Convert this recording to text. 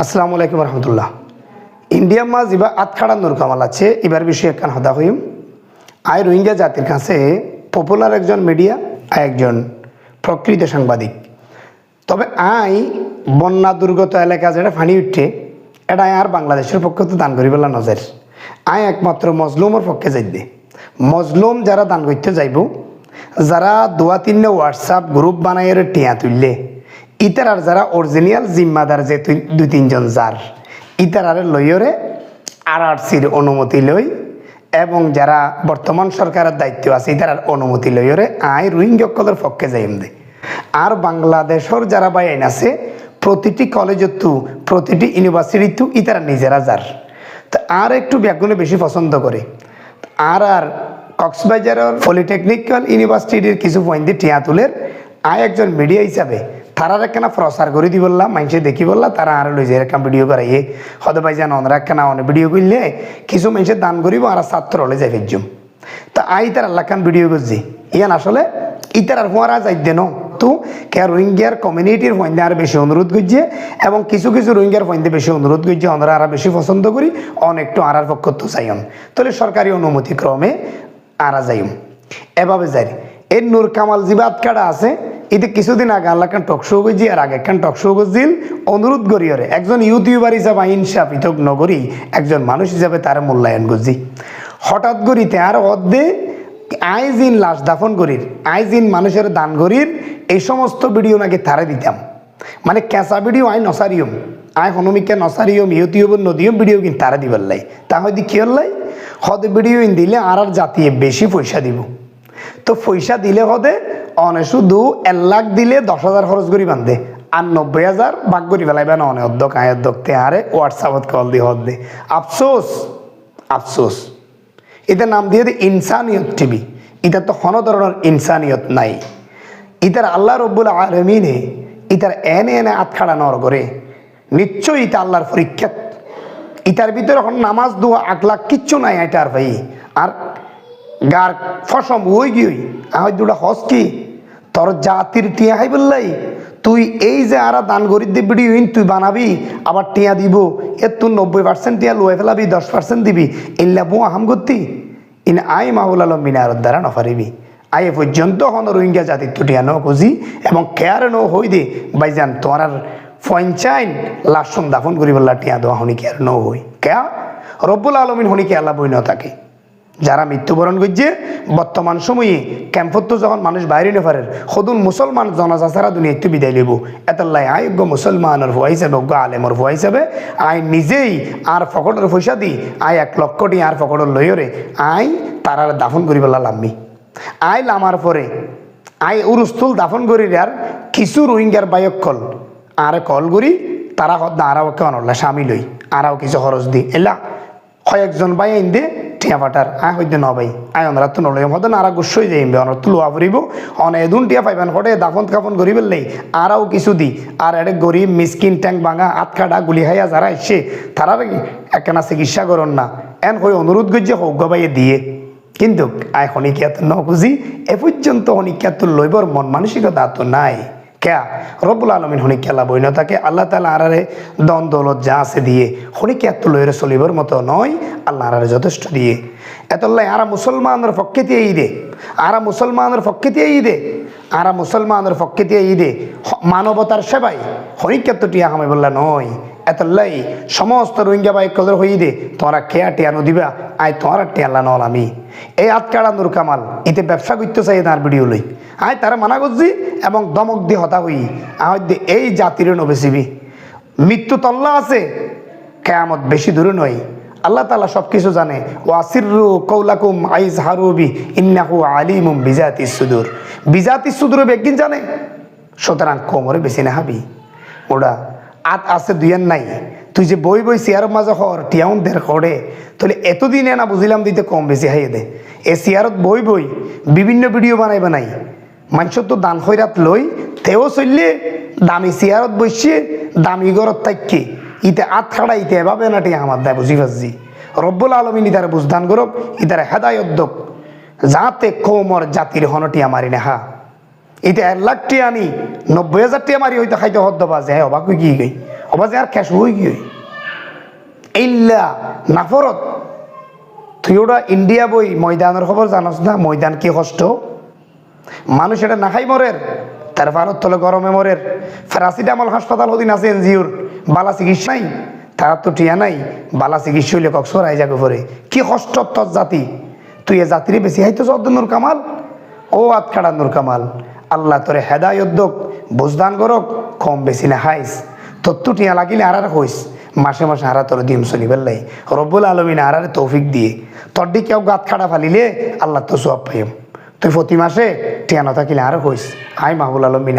আসসালামু আলাইকুম রহমতুল্লাহ। ইন্ডিয়া মা যা আতখাড়া নূর কামাল আছে এবার বিষয়ে একখান হদা হইম। আই রোহিঙ্গা জাতির কাছে পপুলার একজন মিডিয়া একজন প্রকৃত সাংবাদিক। তবে আই বন্যা দুর্গত এলাকা যেটা ফানি উঠে এটা আর বাংলাদেশের পক্ষে তো দান করি বলা নজর। আই একমাত্র মজলুমের পক্ষে যাই দে। মজলুম যারা দান করতে যাইব, যারা দোয়া তিনটা হোয়াটসঅ্যাপ গ্রুপ বানাই টিয়া তুললে ইতার আর যারা অরিজিনাল জিম্মাদার যে দুই তিনজন যার ইতার লইরে RRCর অনুমতি লই এবং যারা বর্তমান সরকারের দায়িত্ব আছে ইতার অনুমতি লইরে আই রোহিঙ্গাসকলের পক্ষে যাইম দে। আর বাংলাদেশের যারা বাইন আছে প্রতিটি কলেজতো প্রতিটি ইউনিভার্সিটিতো ইতারা নিজেরা যার তো আর একটু ব্যাগুনে বেশি পছন্দ করে। আর কক্সবাজারের পলিটেকনিক্যাল ইউনিভার্সিটির কিছু পয়েন্ট টিয়া তুলের আয় একজন মিডিয়া হিসাবে তারা একখানা প্রচার করে দি বললাম মানুষে দেখি বললা তারা আর লই যায় একটা ভিডিও করাইয়ে হতে পাই যেন অনরা একখানা অনেক ভিডিও করলে কিছু মানুষের দান করিব আর ছাত্র হলে যাই ফেজুম। তো আই তার আল্লাহ খান ভিডিও করছি ইয়ান আসলে ইতার আর হুয়ারা যাই দেন তো কে রোহিঙ্গার কমিউনিটির ফয়েন্দে আর বেশি অনুরোধ করছে এবং কিছু কিছু রোহিঙ্গার ফয়েন্দে বেশি অনুরোধ করছে আমরা আর বেশি পছন্দ করি অনেকটু আর পক্ষ তো চাইম তাহলে সরকারি অনুমতি ক্রমে আরা যাইম এভাবে যাই। এর নূর কামাল জিবাত কাটা আছে এতে কিছুদিন আগে আল্লাহ খান টক শো করছি আর আগে খান টক শো করছিল অনুরোধ করি ওরে একজন ইউটিউবার হিসাবে ইনসাফ ইতক নগরী একজন মানুষ হিসাবে তার মূল্যায়ন করছি। হঠাৎ করি তার অর্ধে আইজিন লাশ দাফন করির আইজিন মানুষের দান করির এই সমস্ত ভিডিও নাকি তারে দিতাম মানে কেঁচা ভিডিও আই নসারিয়ম আই হনুমিকা নসারিয়ম ইউটিউবের নদীয়ম ভিডিও কিন্তু তারা দিবার লাই তা হয়তো কি হল্লাই হদে ভিডিও দিলে আর জাতিয়ে বেশি পয়সা দিব তো পয়সা দিলে হদে অনে শুধু 1 লাখ দিলে 10,000 খরচ করি বান্ধে আর 90,000 ভাগ করি ফেলাইবে না অনে অধ্যক আয় অধ্যক্তে আরে হোয়াটসঅ্যাপত কল দিয়ে হদ দে আফসোস আফসোস এটার নাম দিয়ে ইনসানিয়ত টিভি। এটা তো কোনো ধরনের ইনসানিয়ত নাই। ইতার আল্লাহ রব্বুল আলমিনে ইতার এনে এনে আতখাড়া নর করে নিশ্চয়ই ইতা আল্লাহর পরীক্ষা। ইতার ভিতরে এখন নামাজ দোয়া আকলাক কিচ্ছু নাই এটার ভাই আর গার ফসম ওই গিয়ে আহ দুটা হস কি তোর জাতির টিয়া হাই বললাই তুই এই যে আর দান গরিব দিয়ে ভিডিও তুই বানাবি আবার টিয়া দিব এর তুই 90% টিয়া লোয়ে ফেলাবি 10% দিবি এল্লা বউ আহাম করতি ইন আই মাহুল আলম মিনার দ্বারা নফারিবি আই পর্যন্ত হন রোহিঙ্গা জাতির তো টিয়া ন খুঁজি এবং কেয়ার ন হই দে বাইজান তোমার আর পঞ্চাইন লাশন দাফন করি বললা টিয়া দেওয়া হনি কেয়ার ন হই কেয়া রব্বুল আলমিন হনি কে আল্লাহ বই ন থাকে যারা মৃত্যুবরণ করছে বর্তমান সময়ে ক্যাম্পত যখন মানুষ বাইরে নেফারের সদুন মুসলমান জনাজা ছাড়া দুনিয়া একটু বিদায় লিব এতাল্লাই আয়োগ্য মুসলমানের ভুয়া হিসাবে অজ্ঞ আলেমর ভুয়া হিসাবে আই নিজেই আর ফকটের পয়সা দি আই 1 লক্ষ টি আর ফকটের লইরে আই তারার দাফন করি বললা লাম্মি আই লামার পরে আই উরুস্তুল দাফন করি আর কিছু রোহিঙ্গার বায়ক কল আর কল করি তারা হদ আরাও কে অনল্লা সামিল হই আরাও কিছু খরচ দি এলা কয়েকজন বাই আইন দে টিয়া ফাটার আয় হইতে ন ভাই আয় অনরা তো নলয় হতো না আর গুসই যাইবে অনর তো লোয়া ফুরিব অনে এদুন টিয়া পাইবেন হটে দাফন কাফন করি বললেই আরাও কিছু দি আর এটা গরিব মিসকিন ট্যাঙ্ক ভাঙা আতকাটা গুলি খাইয়া যারা এসে তারা একখানা চিকিৎসা করন না এন হয়ে অনুরোধ করছে হোক বাইয়ে দিয়ে কিন্তু আয় হনিকিয়াত ন খুঁজি এ পর্যন্ত হনিকিয়াত লইবর মন মানসিকতা তো নাই কেয়া রব্বুল আলমিন হনি খেলা বইন থাকে আল্লাহ তালা আরারে দন দৌলত যা আছে দিয়ে হনিকে এত লইরে চলিবার মতো নয় আল্লাহ আরারে যথেষ্ট দিয়ে এতল্লাই আরা মুসলমানের পক্ষে দিয়ে ঈদে আরা মুসলমানের পক্ষে দিয়ে ঈদে আরা মুসলমানের পক্ষে দিয়ে ঈদে মানবতার সেবাই হনিকে এত টিয়া হামে বললা নয় এতল্লাই সমস্ত রোহিঙ্গা বাই কদর হই দে তোমরা খেয়া টিয়ানো দিবা আয় তোমার টিয়াল্লা নল আমি এই আতকাড়া নূর কামাল এতে ব্যবসা করতে চাই তার ভিডিও লই আয় তারা মানা করছি এবং দমক দিয়ে হতা হই আহ এই জাতির নবেসিবি মৃত্যু তল্লা আছে কেয়ামত বেশি দূরে নয় আল্লাহ তালা সব কিছু জানে ওয়াসিরু কৌলাকুম আইজ হারুবি ইন্নাহু আলিমুম বিজাতিস সুদূর বিজাতিস সুদূর একদিন জানে সুতরাং কোমরে বেশি না হাবি ওরা আত আছে দুইয়ান নাই তুই যে বই বই চেয়ারের মাঝে হর টিয়াউন দের করে তাহলে এতদিনে না বুঝিলাম দিতে কম বেশি হাইয়ে দে এ চেয়ারত বই বই বিভিন্ন ভিডিও বানাই বানাই মানুষ তো দান খৈরাত লই তেও চললে দামি চেয়ারত বসছে দামি ঘরত থাকি ইতে আত খাড়া ইতে এভাবে না টিয়া আমার দেয় বুঝি পাচ্ছি রব্বুল আলমিন ইতারে বুঝদান করক ইতারে হেদায়ত দক যাতে কোমর জাতির হনটিয়া মারি না হা এটা 1 লাখ টিয়া আনি 90,000 টিয়া মারি হইতে খাইতে হদ্দ বাজে হ্যাঁ অবাক কি গই অবাজে আর ক্যাশ হই গিয়ে এইলা নাফরত তুই ওটা ইন্ডিয়া বই ময়দানের খবর জানোস না ময়দান কি কষ্ট মানুষ এটা না খাই মরের তার ভারত তলে গরমে মরের প্যারাসিটামল হাসপাতাল ওদিন আছে এনজিওর বালা চিকিৎসা নাই তার তো টিয়া নাই বালা চিকিৎসা হইলে কক্সর আই যাবে পরে কি কষ্ট তোর জাতি তুই এ জাতিরে বেশি হাইতো নূর কামাল ও আতখাড়া নূর কামাল আল্লাহ তোরে হেদায়ত দোক বুঝদান করক কম বেশি না হাইস তোর তো টিয়া লাগিলে আর হইস মাসে মাসে হারা তোর দিন শুনি বেললাই রব্বুল আলমিন আরারে তৌফিক দিয়ে তোর দি কেউ গাত খাড়া ফালিলে আল্লাহ তো সব পাইম তুই প্রতি মাসে টিয়া না থাকিলে আর হইস আই মাহবুল আলমিন